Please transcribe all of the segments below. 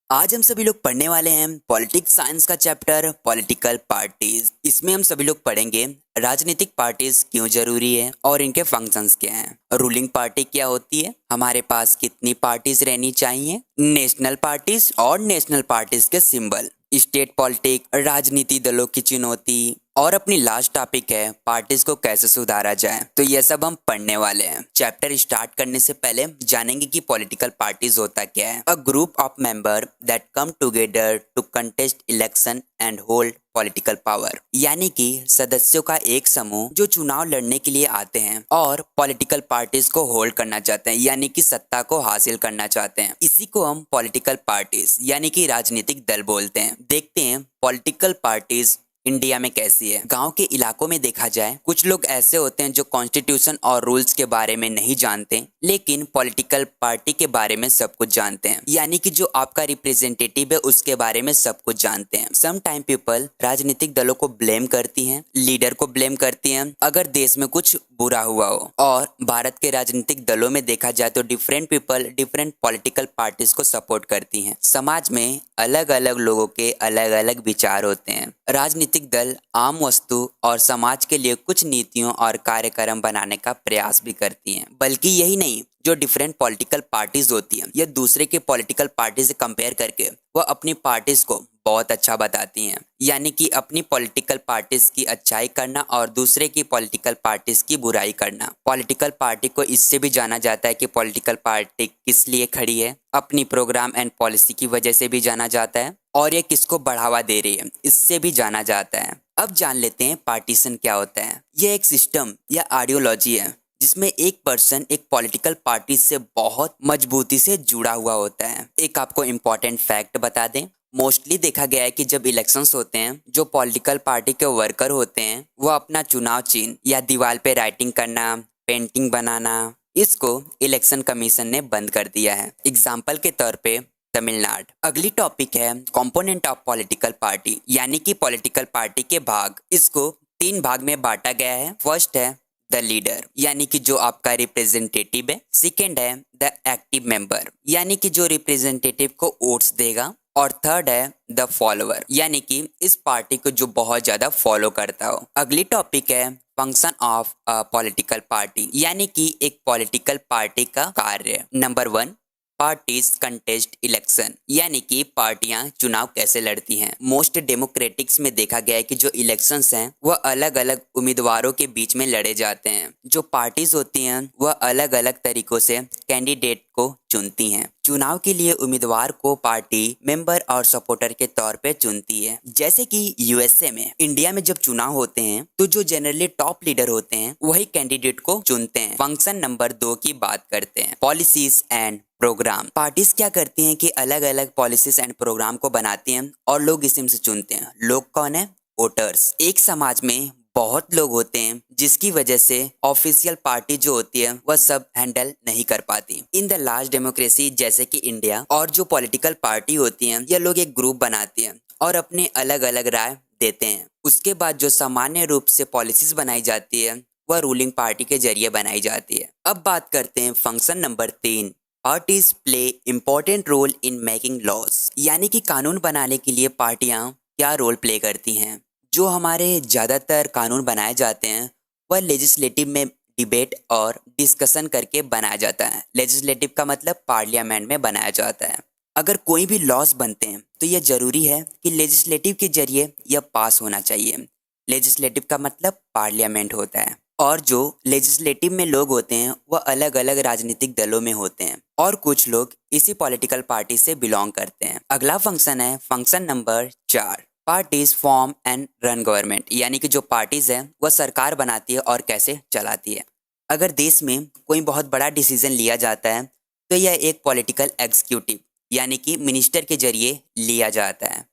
आज हम सभी लोग पढ़ने वाले हैं पॉलिटिक्स साइंस का चैप्टर पॉलिटिकल पार्टीज। इसमें हम सभी लोग पढ़ेंगे राजनीतिक पार्टीज क्यों जरूरी है और इनके फंक्शंस क्या हैं। रूलिंग पार्टी क्या होती है, हमारे पास कितनी पार्टीज रहनी चाहिए, नेशनल पार्टीज और नेशनल पार्टीज के सिंबल, स्टेट पॉलिटिक, राजनीति दलों की चुनौती और अपनी लास्ट टॉपिक है पार्टीज को कैसे सुधारा जाए। तो ये सब हम पढ़ने वाले हैं। चैप्टर स्टार्ट करने से पहले जानेंगे कि पॉलिटिकल पार्टीज होता क्या है। A group of member that come together to contest election and hold political power, यानी कि सदस्यों का एक समूह जो चुनाव लड़ने के लिए आते हैं और पॉलिटिकल पार्टीज को होल्ड करना चाहते हैं, यानी कि सत्ता को हासिल करना चाहते हैं। इसी को हम पॉलिटिकल पार्टीज यानी कि राजनीतिक दल बोलते हैं। देखते हैं पॉलिटिकल पार्टीज इंडिया में कैसी है। गांव के इलाकों में देखा जाए, कुछ लोग ऐसे होते हैं जो कॉन्स्टिट्यूशन और रूल्स के बारे में नहीं जानते, लेकिन पॉलिटिकल पार्टी के बारे में सब कुछ जानते हैं, यानी कि जो आपका रिप्रेजेंटेटिव है उसके बारे में सब कुछ जानते हैं। सम टाइम पीपल राजनीतिक दलों को ब्लेम करती हैं, लीडर को ब्लेम करती हैं अगर देश में कुछ बुरा हुआ हो। और भारत के राजनीतिक दलों में देखा जाए तो different people different political parties को सपोर्ट करती हैं। समाज में अलग अलग लोगों के अलग अलग विचार होते हैं। राजनीतिक दल आम वस्तु और समाज के लिए कुछ नीतियों और कार्यक्रम बनाने का प्रयास भी करती हैं। बल्कि यही नहीं, जो डिफरेंट पॉलिटिकल पार्टीज होती हैं, ये दूसरे के पॉलिटिकल पार्टी से कंपेयर करके वो अपनी पार्टीज को बहुत अच्छा बताती हैं, यानी कि अपनी पॉलिटिकल पार्टीज की अच्छाई करना और दूसरे की पॉलिटिकल पार्टीज की बुराई करना। पॉलिटिकल पार्टी को इससे भी जाना जाता है कि पॉलिटिकल पार्टी किस लिए खड़ी है, अपनी प्रोग्राम एंड पॉलिसी की वजह से भी जाना जाता है, और ये किसको बढ़ावा दे रही है इससे भी जाना जाता है। अब जान लेते हैं पार्टीशन क्या होता है। यह एक सिस्टम या आइडियोलॉजी है जिसमें एक पर्सन एक पॉलिटिकल पार्टी से बहुत मजबूती से जुड़ा हुआ होता है। एक आपको इम्पोर्टेंट फैक्ट बता दें, मोस्टली देखा गया है कि जब इलेक्शंस होते हैं, जो पॉलिटिकल पार्टी के वर्कर होते हैं वो अपना चुनाव चिन्ह या दीवार पे राइटिंग करना, पेंटिंग बनाना, इसको इलेक्शन कमीशन ने बंद कर दिया है। एग्जाम्पल के तौर पे तमिलनाडु। अगली टॉपिक है कंपोनेंट ऑफ पॉलिटिकल पार्टी, यानी कि पॉलिटिकल पार्टी के भाग। इसको 3 भाग में बांटा गया है। फर्स्ट है द लीडर, यानी कि जो आपका रिप्रेजेंटेटिव है। सेकेंड है द एक्टिव मेंबर, यानी कि जो रिप्रेजेंटेटिव को वोट्स देगा। और थर्ड है द फॉलोअर, यानी कि इस पार्टी को जो बहुत ज्यादा फॉलो करता हो। अगली टॉपिक है function of a political party, यानी कि एक पॉलिटिकल पार्टी का कार्य। नंबर 1, पार्टीज कंटेस्ट इलेक्शन, यानी कि पार्टियां चुनाव कैसे लड़ती हैं। मोस्ट डेमोक्रेटिक्स में देखा गया है कि जो इलेक्शंस हैं वह अलग अलग उम्मीदवारों के बीच में लड़े जाते हैं। जो पार्टीज होती हैं वह अलग अलग तरीकों से कैंडिडेट को चुनती हैं। चुनाव के लिए उम्मीदवार को पार्टी मेंबर और सपोर्टर के तौर पे चुनती है। जैसे कि यूएसए में, इंडिया में जब चुनाव होते हैं तो जो जनरली टॉप लीडर होते हैं वही कैंडिडेट को चुनते हैं। फंक्शन नंबर 2 की बात करते हैं, पॉलिसीज एंड प्रोग्राम। पार्टीज क्या करती हैं कि अलग अलग पॉलिसीज एंड प्रोग्राम को बनाती हैं और लोग इसी से चुनते हैं। लोग कौन है? वोटर्स। एक समाज में बहुत लोग होते हैं जिसकी वजह से ऑफिशियल पार्टी जो होती है वह सब हैंडल नहीं कर पाती। इन द लार्ज डेमोक्रेसी जैसे कि इंडिया, और जो पॉलिटिकल पार्टी होती हैं यह लोग एक ग्रुप बनाती हैं और अपने अलग अलग राय देते हैं। उसके बाद जो सामान्य रूप से पॉलिसीज बनाई जाती है वह रूलिंग पार्टी के जरिए बनाई जाती है। अब बात करते हैं function number 3, parties play important role in making laws, यानी कि कानून बनाने के लिए पार्टियां क्या रोल प्ले करती हैं। जो हमारे ज़्यादातर कानून बनाए जाते हैं वह लेजिस्लेटिव में डिबेट और डिस्कशन करके बनाया जाता है। लेजिस्लेटिव का मतलब पार्लियामेंट में बनाया जाता है। अगर कोई भी लॉज बनते हैं तो यह जरूरी है कि लेजिस्लेटिव के जरिए यह पास होना चाहिए। लेजिस्लेटिव का मतलब पार्लियामेंट होता है, और जो लेजिस्लेटिव में लोग होते हैं वह अलग अलग राजनीतिक दलों में होते हैं और कुछ लोग इसी पॉलिटिकल पार्टी से बिलोंग करते हैं। अगला फंक्शन है function number 4, parties form and run government, यानी कि जो पार्टीज है वह सरकार बनाती है और कैसे चलाती है। अगर देश में कोई बहुत बड़ा डिसीजन लिया जाता है तो यह एक पॉलिटिकल एग्जीक्यूटिव यानी कि मिनिस्टर के जरिए लिया जाता है।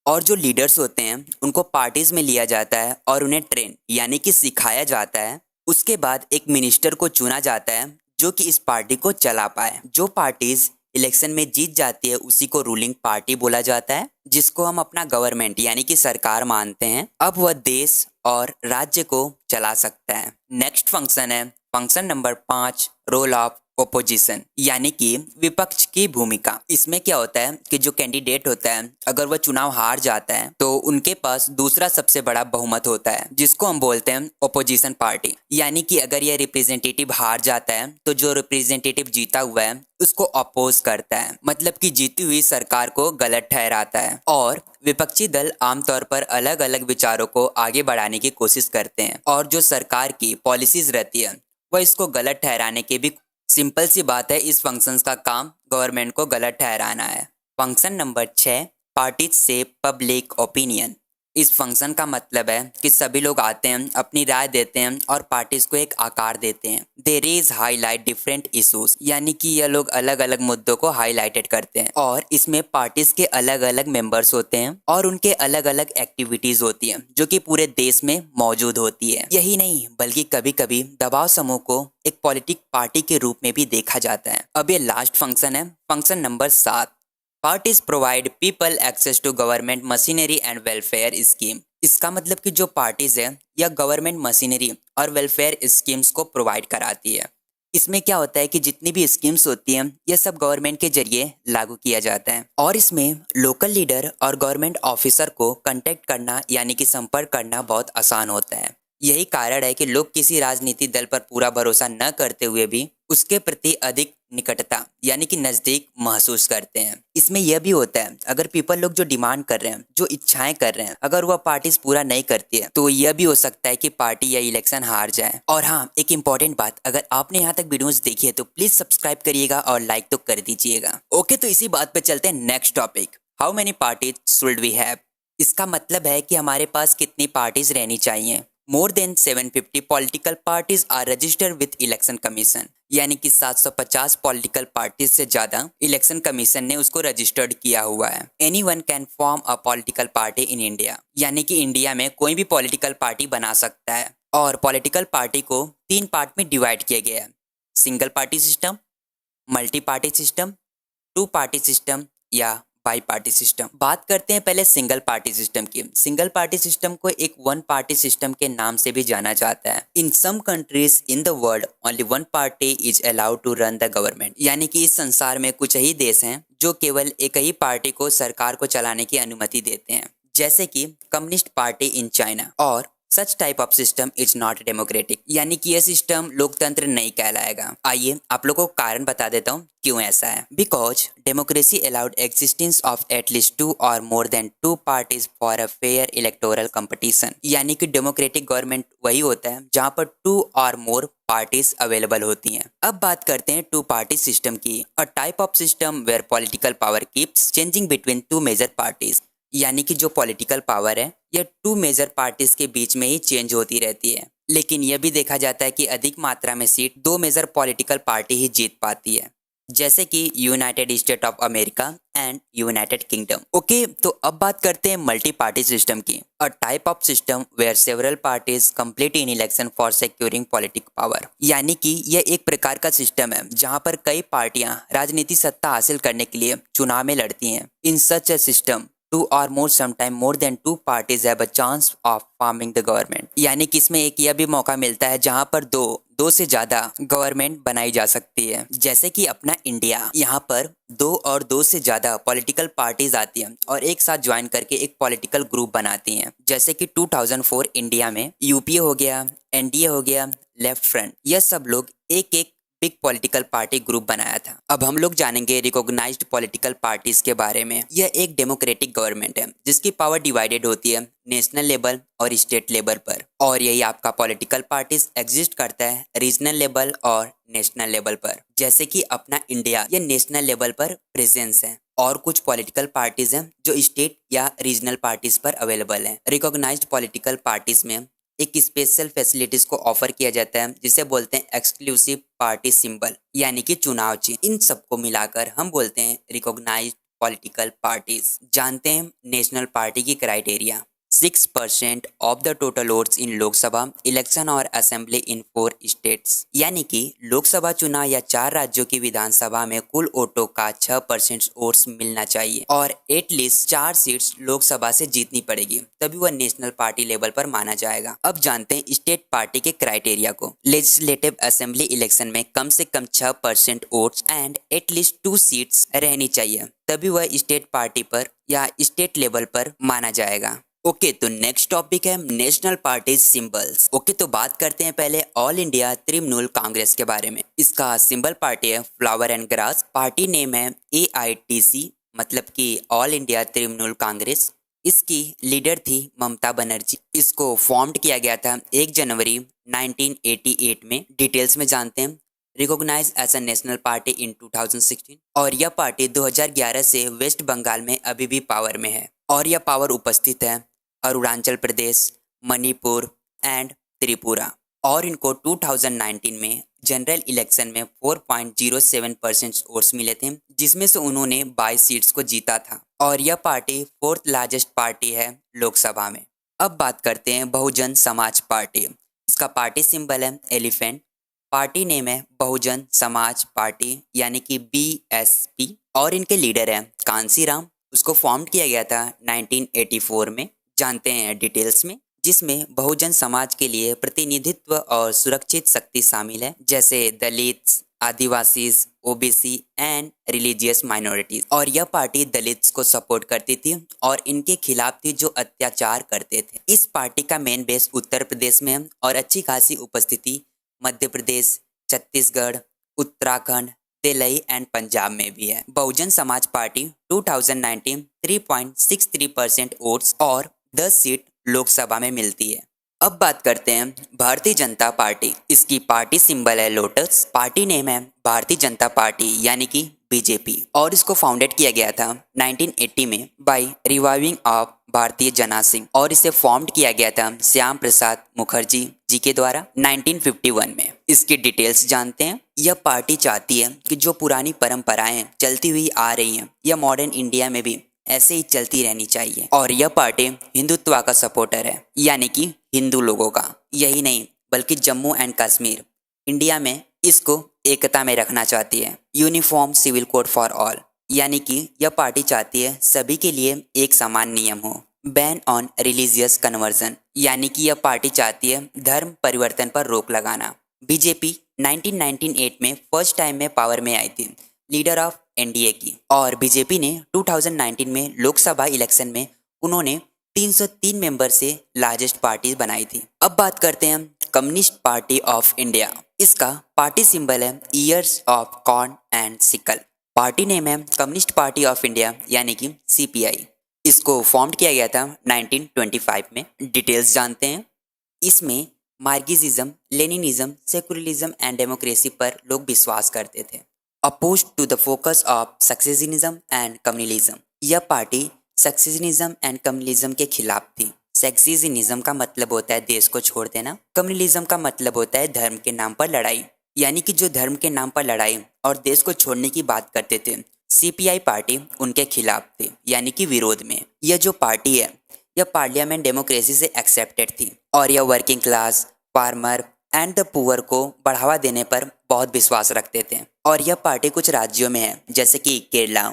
और जो लीडर्स होते हैं उनको पार्टीज में लिया जाता है और उन्हें ट्रेन यानी कि सिखाया जाता है। उसके बाद एक मिनिस्टर को चुना जाता है जो कि इस पार्टी को चला पाए। जो पार्टीज इलेक्शन में जीत जाती है उसी को रूलिंग पार्टी बोला जाता है, जिसको हम अपना गवर्नमेंट यानी कि सरकार मानते हैं। अब वह देश और राज्य को चला सकता है। नेक्स्ट फंक्शन है function number 5, role of opposition यानी कि विपक्ष की भूमिका। इसमें क्या होता है कि जो कैंडिडेट होता है अगर वह चुनाव हार जाता है तो उनके पास दूसरा सबसे बड़ा बहुमत होता है जिसको हम बोलते हैं ओपोजिशन पार्टी। यानी कि अगर यह रिप्रेजेंटेटिव हार जाता है तो जो रिप्रेजेंटेटिव जीता हुआ है उसको अपोज करता है, मतलब कि जीती हुई सरकार को गलत ठहराता है। और विपक्षी दल आमतौर पर अलग अलग विचारों को आगे बढ़ाने की कोशिश करते हैं और जो सरकार की पॉलिसीज रहती है वह इसको गलत ठहराने के भी। सिंपल सी बात है, इस फंक्शंस का काम गवर्नमेंट को गलत ठहराना है। फंक्शन नंबर 6, पार्टीज से पब्लिक ओपिनियन। इस फंक्शन का मतलब है कि सभी लोग आते हैं, अपनी राय देते हैं और पार्टीज को एक आकार देते हैं। They raise highlight different issues, यानी कि यह लोग अलग अलग मुद्दों को हाईलाइटेड करते हैं और इसमें पार्टीज के अलग अलग मेंबर्स होते हैं और उनके अलग अलग एक्टिविटीज होती हैं जो कि पूरे देश में मौजूद होती है। यही नहीं बल्कि कभी कभी दबाव समूह को एक पॉलिटिक पार्टी के रूप में भी देखा जाता है। अब ये लास्ट फंक्शन है, function number 7, parties provide people access to government machinery and welfare scheme. इसका मतलब कि जो पार्टीज है या गवर्नमेंट मशीनरी और वेलफेयर स्कीम्स को प्रोवाइड कराती है। इसमें क्या होता है कि जितनी भी स्कीम्स होती हैं ये सब गवर्नमेंट के जरिए लागू किया जाता है और इसमें लोकल लीडर और गवर्नमेंट ऑफिसर को कांटेक्ट करना यानी कि संपर्क करना बहुत आसान होता है। यही कारण है कि लोग किसी राजनीति दल पर पूरा भरोसा न करते हुए भी उसके प्रति अधिक निकटता यानी कि नज़दीक महसूस करते हैं। इसमें यह भी होता है अगर पीपल लोग जो डिमांड कर रहे हैं, जो इच्छाएं कर रहे हैं, अगर वह पार्टीज पूरा नहीं करती है तो यह भी हो सकता है कि पार्टी या इलेक्शन हार जाए। और हाँ, एक इम्पॉर्टेंट बात, अगर आपने यहाँ तक वीडियोस देखी है तो प्लीज सब्सक्राइब करिएगा और लाइक तो कर दीजिएगा। ओके, तो इसी बात पे चलते हैं next topic, how many parties should we have. इसका मतलब है कि हमारे पास कितनी पार्टीज रहनी चाहिए। More than 750 political parties are registered with election commission, यानी कि 750 पॉलिटिकल पार्टीज से ज्यादा इलेक्शन कमीशन ने उसको रजिस्टर्ड किया हुआ है। Anyone can form a political party in India, यानी कि इंडिया में कोई भी पॉलिटिकल पार्टी बना सकता है। और पॉलिटिकल पार्टी को 3 पार्ट में डिवाइड किया गया है, single party system, multi party system, 2 party system या बाई पार्टी सिस्टम। बात करते हैं पहले सिंगल पार्टी सिस्टम की। सिंगल पार्टी सिस्टम को एक वन पार्टी सिस्टम के नाम से भी जाना जाता है। In some countries in the world only one party is allowed to run the government, यानी कि इस संसार में कुछ ही देश हैं जो केवल एक ही पार्टी को सरकार को चलाने की अनुमति देते हैं, जैसे कि कम्युनिस्ट पार्टी इन चाइना। और such type of system is not democratic, यानी कि यह सिस्टम लोकतंत्र नहीं कहलाएगा। आइए आप लोगों को कारण बता देता हूँ क्यों ऐसा है। Because democracy allowed existence of at least 2 और more than 2 parties for a fair electoral competition, यानी कि डेमोक्रेटिक गवर्नमेंट वही होता है जहाँ पर 2 और मोर पार्टीज अवेलेबल होती हैं। अब बात करते हैं 2 पार्टी सिस्टम की। A type of system where political power keeps changing between 2 major parties, यानी कि जो पॉलिटिकल पावर है यह 2 मेजर पार्टीज के बीच में ही चेंज होती रहती है। लेकिन यह भी देखा जाता है कि अधिक मात्रा में सीट 2 मेजर पॉलिटिकल पार्टी ही जीत पाती है, जैसे कि United States of America and United Kingdom. Okay, तो अब बात करते हैं मल्टी पार्टी सिस्टम की। A type of system where several parties complete in election for securing politic power, यानी कि यह एक प्रकार का सिस्टम है जहां पर कई पार्टियां राजनीति सत्ता हासिल करने के लिए चुनाव में लड़ती हैं। इन सच a system 2 or more sometime more than 2 parties have a chance of forming the government, यानी कि इसमें एक यह भी मौका मिलता है जहां पर दो से ज्यादा गवर्नमेंट बनाई जा सकती है, जैसे कि अपना इंडिया। यहाँ पर 2 और 2 से ज्यादा पॉलिटिकल पार्टीज आती हैं और एक साथ ज्वाइन करके एक पॉलिटिकल ग्रुप बनाती हैं, जैसे कि 2004 इंडिया में यूपीए हो गया, एनडीए हो गया, लेफ्ट फ्रंट, यह सब लोग एक एक बिग पॉलिटिकल पार्टी ग्रुप बनाया था। अब हम लोग जानेंगे रिकॉग्नाइज्ड पॉलिटिकल पार्टीज के बारे में। यह एक डेमोक्रेटिक गवर्नमेंट है जिसकी पावर डिवाइडेड होती है नेशनल लेवल और स्टेट लेवल पर, और यही आपका पॉलिटिकल पार्टीज एग्जिस्ट करता है रीजनल लेवल और नेशनल लेवल पर, जैसे कि अपना इंडिया ये नेशनल लेवल पर प्रेजेंस है और कुछ पॉलिटिकल पार्टीज हैं जो स्टेट या रीजनल पार्टीज पर अवेलेबल हैं। रिकॉग्नाइज्ड पॉलिटिकल पार्टीज में एक स्पेशल फैसिलिटीज को ऑफर किया जाता है जिसे बोलते हैं एक्सक्लूसिव पार्टी सिंबल, यानी कि चुनाव चिन्ह। इन सबको मिलाकर हम बोलते हैं रिकॉग्नाइज्ड पॉलिटिकल पार्टीज। जानते हैं नेशनल पार्टी की criteria. 6% of the total votes in Lok Sabha election और असेंबली इन 4 स्टेट्स। यानी कि लोकसभा चुनाव या 4 राज्यों की विधानसभा में कुल वोटों का 6% वोट्स मिलना चाहिए और एटलीस्ट 4 सीट्स लोकसभा से जीतनी पड़ेगी, तभी वह नेशनल पार्टी लेवल पर माना जाएगा। अब जानते हैं स्टेट पार्टी के क्राइटेरिया को। लेजिस्लेटिव असेंबली इलेक्शन में कम से कम 6% वोट्स एंड एटलीस्ट 2 सीट्स रहनी चाहिए, तभी वह स्टेट पार्टी पर या स्टेट लेवल पर माना जाएगा। ओके, तो नेक्स्ट टॉपिक है नेशनल पार्टी सिंबल्स। ओके, तो बात करते हैं पहले ऑल इंडिया तृणमूल कांग्रेस के बारे में। इसका सिंबल पार्टी है flower and grass. Party name है AITC, मतलब कि ऑल इंडिया तृणमूल कांग्रेस। इसकी लीडर थी ममता बनर्जी। इसको फॉर्म्ड किया गया था 1 जनवरी 1988 में। डिटेल्स में जानते हैं। Recognize as a national party in 2016 और यह पार्टी 2011 से वेस्ट बंगाल में अभी भी पावर में है और यह पावर उपस्थित है अरुणाचल प्रदेश, मणिपुर एंड त्रिपुरा। और इनको 2019 में जनरल इलेक्शन में 4.07% वोट्स मिले थे, जिसमें से उन्होंने 22 सीट्स को जीता था और यह पार्टी 4th लार्जेस्ट पार्टी है लोकसभा में। अब बात करते हैं बहुजन समाज पार्टी। इसका पार्टी सिंबल है एलिफेंट। पार्टी नेम है बहुजन समाज पार्टी यानी कि BSP और इनके लीडर हैं कांसीराम। उसको फॉर्म किया गया था 1984 में। जानते हैं डिटेल्स में, जिसमें बहुजन समाज के लिए प्रतिनिधित्व और सुरक्षित शक्ति शामिल है, जैसे दलित, आदिवासी, OBC एंड रिलीजियस माइनॉरिटीज। और यह पार्टी दलित्स को सपोर्ट करती थी और इनके खिलाफ थी जो अत्याचार करते थे। इस पार्टी का मेन बेस उत्तर प्रदेश में है और अच्छी खासी उपस्थिति मध्य प्रदेश, छत्तीसगढ़, उत्तराखंड, दिल्ली एंड पंजाब में भी है। बहुजन समाज पार्टी 2019 3.63% वोट्स और 10 सीट लोकसभा में मिलती है। अब बात करते हैं भारतीय जनता पार्टी। इसकी पार्टी सिंबल है लोटस। पार्टी नेम है भारतीय जनता पार्टी यानी कि BJP और इसको फाउंडेड किया गया था 1980 में बाय रिवाइविंग ऑफ भारतीय जना सिंह और इसे फॉर्म्ड किया गया था श्याम प्रसाद मुखर्जी जी के द्वारा 1951 में। इसकी डिटेल्स जानते हैं। यह पार्टी चाहती है कि जो पुरानी परंपराएं चलती हुई आ रही हैं यह मॉडर्न इंडिया में भी ऐसे ही चलती रहनी चाहिए और यह पार्टी हिंदुत्व का सपोर्टर है यानी कि हिंदू लोगों का। यही नहीं बल्कि जम्मू एंड कश्मीर इंडिया में इसको एकता में रखना चाहती है। Uniform civil code for all यानी कि यह पार्टी चाहती है सभी के लिए एक समान नियम हो। बैन ऑन रिलीजियस कन्वर्जन यानी कि यह पार्टी चाहती है धर्म परिवर्तन पर रोक लगाना। BJP 1998 में फर्स्ट टाइम में पावर में आई थी, लीडर ऑफ NDA की, और BJP ने 2019 में लोकसभा इलेक्शन में उन्होंने 303 मेंबर से लार्जेस्ट पार्टी बनाई थी। अब बात करते हैं कम्युनिस्ट पार्टी ऑफ इंडिया। इसका पार्टी सिंबल है years of corn and sickle. Party name है कम्युनिस्ट पार्टी ऑफ इंडिया यानी कि CPI। इसको फॉर्म किया गया था 1925 में। डिटेल्स जानते हैं। इसमें Marxism, Leninism, secularism and democracy पर लोग विश्वास करते थे। Oppose to the focus of secessionism and communalism. यह पार्टी सक्सेसिज्म एंड कम्युनलिज्म के खिलाफ थी। सेक्सिज्म का मतलब होता है देश को छोड़ देना, कम्युनलिज्म का मतलब होता है धर्म के नाम पर लड़ाई, यानी कि जो धर्म के नाम पर लड़ाई और देश को छोड़ने की बात करते थे CPI पार्टी उनके खिलाफ थी, यानी कि विरोध में। यह जो पार्टी है यह पार्लियामेंट डेमोक्रेसी से एक्सेप्टेड थी और यह working class, farmer and the poor को बढ़ावा देने पर बहुत विश्वास रखते थे। और यह पार्टी कुछ राज्यों में है जैसे कि केरला,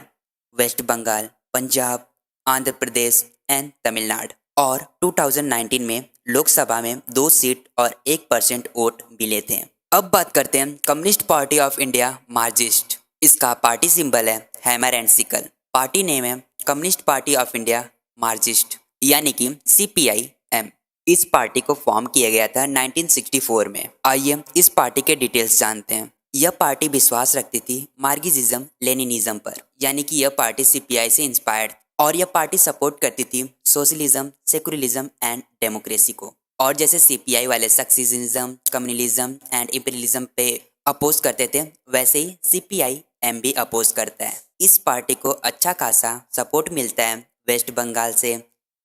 वेस्ट बंगाल, पंजाब, आंध्र प्रदेश एंड तमिलनाडु। और 2019 में लोकसभा में 2 सीट और 1% वोट मिले थे। अब बात करते हैं communist party of India Marxist. इसका पार्टी सिंबल है hammer and sickle. Party name है communist party of India Marxist यानी कि CPIM। इस पार्टी को फॉर्म किया गया था 1964 में। आइए इस पार्टी के डिटेल्स जानते हैं। यह पार्टी विश्वास रखती थी मार्क्सिज्म लेनिनिज्म पर, यानी कि यह पार्टी CPI से इंस्पायर्ड और यह पार्टी सपोर्ट करती थी सोशलिज्म, सेकुलरिज्म एंड डेमोक्रेसी को। और जैसे CPI वाले सक्सेसिज्म, कम्युनलिज्म एंड इंपीरियलिज्म पे अपोज करते थे, वैसे ही CPIM भी अपोज करता है। इस पार्टी को अच्छा खासा सपोर्ट मिलता है वेस्ट बंगाल से,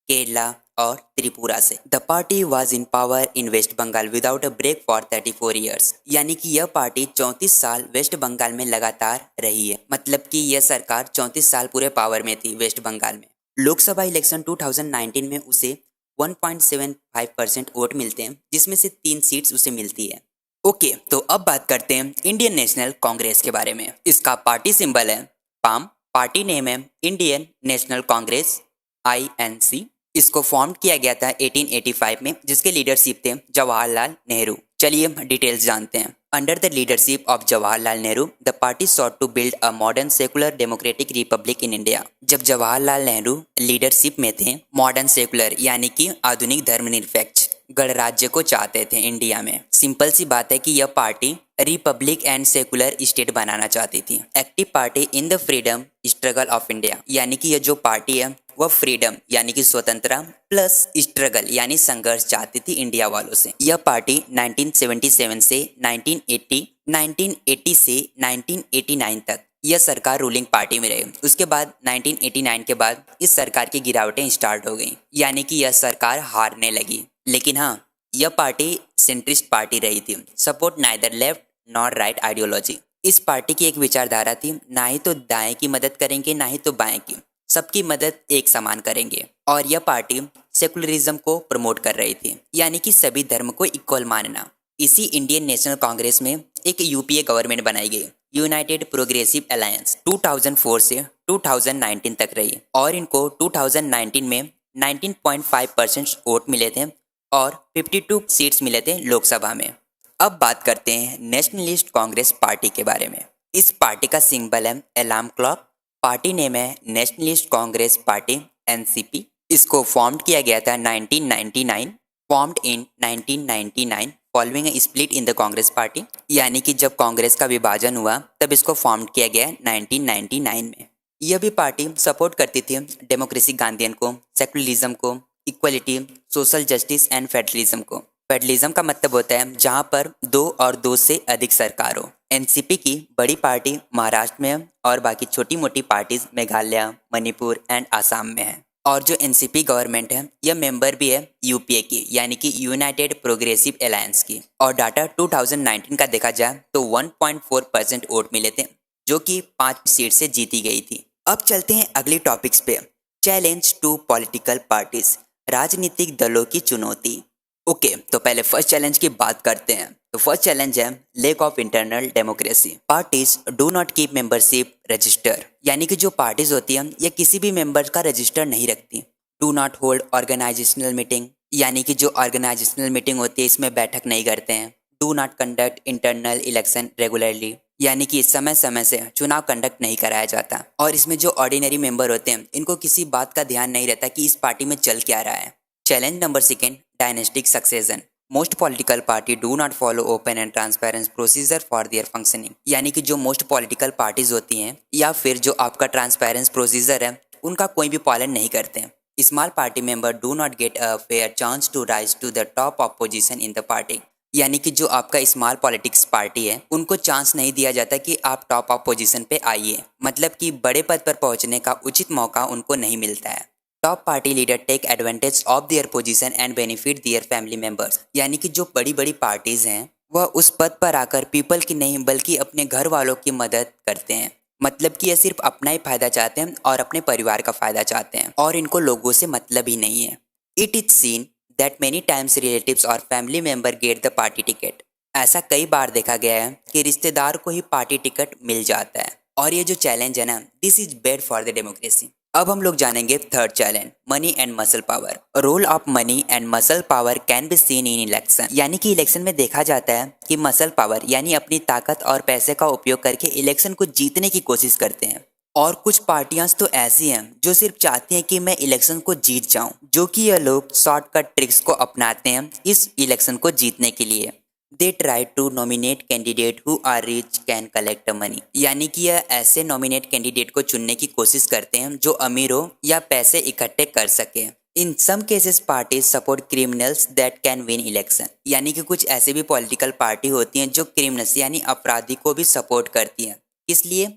केरला और त्रिपुरा से। The party was in power in West Bengal without a break for 34 years, यानी कि यह पार्टी 34 साल वेस्ट बंगाल में लगातार रही है। मतलब कि यह सरकार 34 साल पूरे पावर में थी वेस्ट बंगाल में। लोकसभा इलेक्शन 2019 में उसे 1.75% वोट मिलते हैं, जिसमें से 3 सीट्स उसे मिलती है। ओके, तो अब बात करते हैं इंडियन नेशनल कांग्रेस के बारे में। इसका पार्टी सिंबल है पाम, पार्टी नेम है इंडियन नेशनल कांग्रेस INC। इसको फॉर्म किया गया था 1885 में, जिसके लीडरशिप थे जवाहरलाल नेहरू। चलिए हम डिटेल्स जानते हैं। Under the leadership of Jawaharlal Nehru, the party sought to build a modern secular democratic republic in India. जब जवाहरलाल नेहरू लीडरशिप में थे, मॉडर्न सेकुलर यानी कि आधुनिक धर्मनिरपेक्ष गणराज्य को चाहते थे इंडिया में। सिंपल सी बात है कि यह party republic and secular state बनाना चाहती थी। Active party in the freedom struggle of India, यानी कि यह जो पार्टी है वह फ्रीडम यानी कि स्वतंत्रता प्लस स्ट्रगल यानी संघर्ष चाहती थी इंडिया वालों से। यह पार्टी 1977 से 1980 से 1989 तक यह सरकार रूलिंग पार्टी में रही। उसके बाद 1989 के बाद इस सरकार की गिरावटें स्टार्ट हो गई, यानी कि यह सरकार हारने लगी। लेकिन हाँ, यह पार्टी सेंट्रिस्ट पार्टी रही थी, support neither left nor right ideology. इस पार्टी की एक विचारधारा थी, ना ही तो दाएं की मदद करेंगे ना ही तो बाएं की, सबकी मदद एक समान करेंगे। और यह पार्टी सेकुलरिज्म को प्रमोट कर रही थी, यानी कि सभी धर्म को इक्वल मानना। इसी इंडियन नेशनल कांग्रेस में एक यूपीए गवर्नमेंट बनाई गई, यूनाइटेड प्रोग्रेसिव अलायंस, 2004 से 2019 तक रही और इनको 2019 में 19.5% वोट मिले थे और 52 सीट्स मिले थे लोकसभा में। अब बात करते हैं नेशनलिस्ट कांग्रेस पार्टी के बारे में। इस पार्टी का सिंबल है अलार्म क्लॉक, पार्टी नेम है नेशनलिस्ट कांग्रेस पार्टी NCP। इसको फॉर्म किया गया था 1999, formed in 1999 following A split in the Congress party, यानी कि जब कांग्रेस का विभाजन हुआ तब इसको फॉर्म किया गया 1999 में। यह भी पार्टी सपोर्ट करती थी डेमोक्रेसी गांधीयन को, सेकुलरिज्म को, equality, social justice and federalism को। फेडरलिज्म का मतलब होता है जहां पर 2 और 2 से अधिक सरकार हो। NCP की बड़ी पार्टी महाराष्ट्र में है और बाकी छोटी मोटी पार्टीज मेघालय, मणिपुर एंड आसाम में है। और जो NCP गवर्नमेंट है यह मेंबर भी है यूपीए की, यानी कि यूनाइटेड प्रोग्रेसिव अलायंस की। और डाटा 2019 का देखा जाए तो 1.4% वोट मिले थे, जो कि 5 सीट से जीती गई थी। अब चलते हैं अगले टॉपिक्स पे। चैलेंज टू पॉलिटिकल पार्टीज, राजनीतिक दलों की चुनौती। ओके, तो पहले फर्स्ट चैलेंज की बात करते हैं। तो फर्स्ट चैलेंज है lack of internal democracy. Parties do not keep membership register, यानी कि जो पार्टीज होती हैं ये किसी भी मेंबर का रजिस्टर नहीं रखती। Do not hold organisational meeting, यानी कि जो ऑर्गेनाइजेशनल मीटिंग होती है इसमें बैठक नहीं करते हैं। Do not conduct internal election regularly, यानी कि समय समय से चुनाव कंडक्ट नहीं कराया जाता। और इसमें जो ऑर्डिनरी मेंबर होते हैं इनको किसी बात का ध्यान नहीं रहता कि इस पार्टी में चल क्या रहा है। Challenge number 2, dynastic succession. Most political party do not follow open and transparent procedure for their functioning, यानी कि जो मोस्ट पॉलिटिकल पार्टीज होती हैं या फिर जो आपका ट्रांसपेरेंट प्रोसीजर है उनका कोई भी पालन नहीं करते हैं। Small party member do not get a fair chance to rise to the top of position in the party, यानी कि जो आपका स्मॉल पॉलिटिक्स पार्टी है उनको चांस नहीं दिया जाता कि आप टॉप ऑफ पोजीशन पे आइए, मतलब कि बड़े पद पर पहुंचने का उचित मौका उनको नहीं मिलता है। Top party leader take advantage of their position and benefit their family members, यानी कि जो बड़ी बड़ी पार्टीज हैं वह उस पद पर आकर पीपल की नहीं बल्कि अपने घर वालों की मदद करते हैं। मतलब कि ये सिर्फ अपना ही फायदा चाहते हैं और अपने परिवार का फायदा चाहते हैं और इनको लोगों से मतलब ही नहीं है। It is seen that many times relatives और family member get the party ticket. ऐसा कई बार देखा गया है कि रिश्तेदार को ही पार्टी टिकट मिल जाता है। और ये जो चैलेंज है ना, this is bad for the democracy. अब हम लोग जानेंगे third challenge, money and muscle power. Role of money and muscle power can be seen in election, यानी कि इलेक्शन में देखा जाता है कि मसल पावर यानी अपनी ताकत और पैसे का उपयोग करके इलेक्शन को जीतने की कोशिश करते हैं। और कुछ पार्टियां तो ऐसी हैं जो सिर्फ चाहती हैं कि मैं इलेक्शन को जीत जाऊं, जो कि यह लोग शॉर्टकट ट्रिक्स को अपनाते हैं इस इलेक्शन को जीतने के लिए। They try to nominate candidate who are rich can collect money, यानी कि यह ऐसे नॉमिनेट कैंडिडेट को चुनने की कोशिश करते हैं जो अमीर हो या पैसे इकट्ठे कर सके। In some cases parties support criminals that can win election, यानी कि कुछ ऐसे भी पॉलिटिकल पार्टी होती हैं जो क्रिमिनल्स यानी अपराधी को भी सपोर्ट करती हैं, इसलिए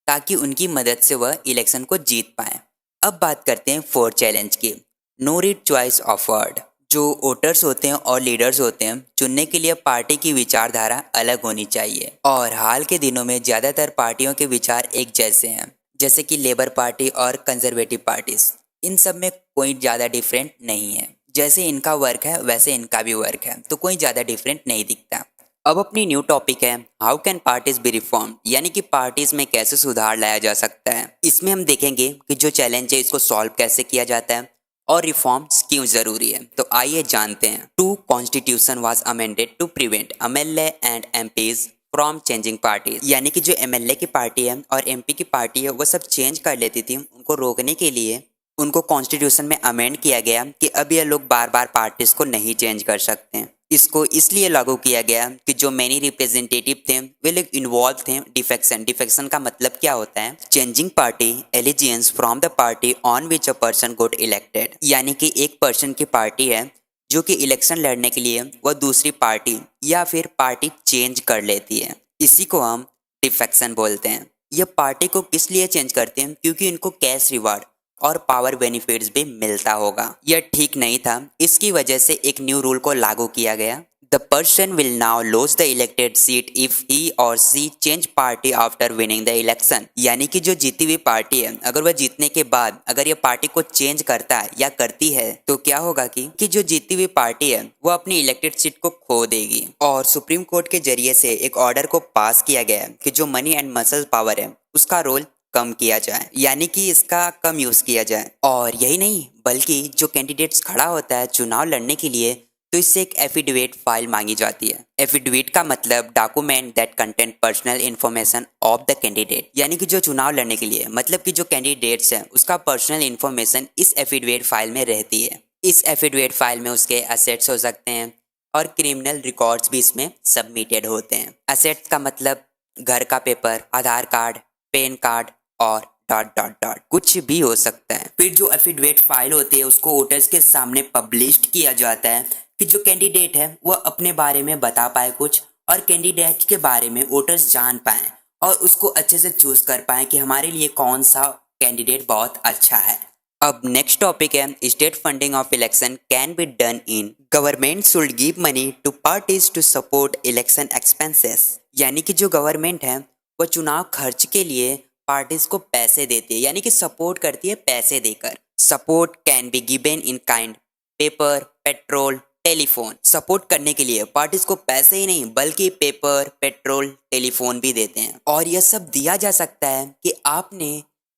ताकि उनकी मदद से वह इलेक्शन को जीत पाए। अब बात करते हैं फोर्थ चैलेंज की, no read choice of word. जो वोटर्स होते हैं और लीडर्स होते हैं चुनने के लिए पार्टी की विचारधारा अलग होनी चाहिए। और हाल के दिनों में ज़्यादातर पार्टियों के विचार एक जैसे हैं, जैसे कि लेबर पार्टी और कंजर्वेटिव पार्टीज। इन सब में कोई ज़्यादा डिफरेंट नहीं है। जैसे इनका वर्क है वैसे इनका भी वर्क है, तो कोई ज़्यादा डिफरेंट नहीं दिखता। अब अपनी न्यू टॉपिक है how can parties B reform, यानी कि पार्टीज में कैसे सुधार लाया जा सकता है। इसमें हम देखेंगे कि जो चैलेंज है इसको सॉल्व कैसे किया जाता है और रिफॉर्म्स क्यों जरूरी है। तो आइए जानते हैं। To constitution was amended to prevent MLA and MPs from changing parties, यानी कि जो एमएलए की पार्टी है और एमपी की पार्टी है वो सब चेंज कर लेती थी। उनको रोकने के लिए उनको कॉन्स्टिट्यूशन में अमेंड किया गया कि अब ये लोग बार बार पार्टीज को नहीं चेंज कर सकते। इसको इसलिए लागू किया गया कि जो मैनी रिप्रेजेंटेटिव थे वे लोग इन्वॉल्व थे डिफेक्शन। डिफेक्शन का मतलब क्या होता है? Changing party allegiance from the party on which a person got elected, यानी कि एक पर्सन की पार्टी है जो कि इलेक्शन लड़ने के लिए वह दूसरी पार्टी या फिर पार्टी चेंज कर लेती है। इसी को हम डिफेक्शन बोलते हैं। यह पार्टी को किस लिए चेंज करते हैं? क्योंकि इनको कैश रिवार्ड और पावर बेनिफिट्स भी मिलता होगा। यह ठीक नहीं था, इसकी वजह से एक न्यू रूल को लागू किया गया। The person will now lose the elected seat if he or she change party after winning the election, यानी कि जो जीती हुई पार्टी है अगर वह जीतने के बाद अगर यह पार्टी को चेंज करता है या करती है तो क्या होगा कि जो जीती हुई पार्टी है वो अपनी इलेक्टेड सीट को खो देगी। और सुप्रीम कोर्ट के जरिए से एक ऑर्डर को पास किया गया कि जो मनी एंड मसल पावर है उसका रोल कम किया जाए, यानी कि इसका कम यूज किया जाए। और यही नहीं बल्कि जो कैंडिडेट्स खड़ा होता है चुनाव लड़ने के लिए तो इससे एक एफिडेविट फाइल मांगी जाती है। एफिडेविट का मतलब document that content personal information of the candidate, यानी कि जो चुनाव लड़ने के लिए मतलब कि जो कैंडिडेट्स है उसका पर्सनल इन्फॉर्मेशन इस एफिडेविट फाइल में रहती है। इस एफिडेविट फाइल में उसके एसेट्स हो सकते हैं और क्रिमिनल रिकॉर्ड्स भी इसमें सबमिटेड होते हैं। एसेट्स का मतलब घर का पेपर, आधार कार्ड, पैन कार्ड और डॉट डॉट डॉट कुछ भी हो सकता है। फिर जो एफिडेविट फाइल होती है उसको वोटर्स के सामने पब्लिश किया जाता है कि जो कैंडिडेट है वह अपने बारे में बता पाए कुछ और कैंडिडेट के बारे में वोटर्स जान पाए और उसको अच्छे से चूज कर पाए कि हमारे लिए कौन सा कैंडिडेट बहुत अच्छा है। अब नेक्स्ट टॉपिक है state funding of election can be done in government should give money to parties to support election expenses, यानी कि जो गवर्नमेंट है वह चुनाव खर्च के लिए पार्टीज को पैसे देती है, यानी कि सपोर्ट करती है पैसे देकर। Support can be given in kind, paper, petrol, telephone. Support करने के लिए पार्टीज को पैसे ही नहीं बल्कि पेपर, पेट्रोल, टेलीफोन भी देते हैं। और यह सब दिया जा सकता है कि आपने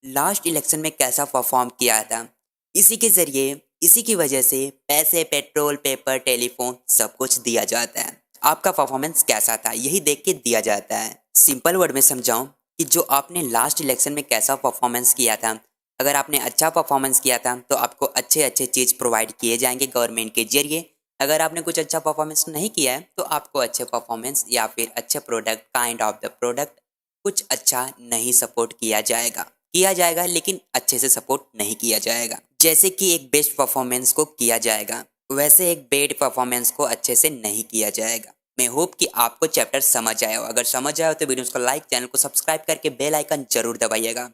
लास्ट इलेक्शन में कैसा परफॉर्म किया था। इसी के जरिए इसी की वजह से पैसे, पेट्रोल, पेपर, टेलीफोन सब कुछ दिया जाता है। आपका परफॉर्मेंस कैसा था यही देख के दिया जाता है। सिंपल वर्ड में समझाऊं कि जो आपने लास्ट इलेक्शन में कैसा परफॉर्मेंस किया था, अगर आपने अच्छा परफॉर्मेंस किया था तो आपको अच्छे अच्छे चीज़ प्रोवाइड किए जाएंगे गवर्नमेंट के जरिए। अगर आपने कुछ अच्छा परफॉर्मेंस नहीं किया है तो आपको अच्छे परफॉर्मेंस या फिर अच्छे product, kind of the product कुछ अच्छा नहीं सपोर्ट किया जाएगा लेकिन अच्छे से सपोर्ट नहीं किया जाएगा। जैसे कि एक बेस्ट परफॉर्मेंस को किया जाएगा वैसे एक बेड परफॉर्मेंस को अच्छे से नहीं किया जाएगा। मैं होप कि आपको चैप्टर समझ आया हो। अगर समझ आया हो तो वीडियो को लाइक, चैनल को सब्सक्राइब करके बेल आइकन जरूर दबाइएगा।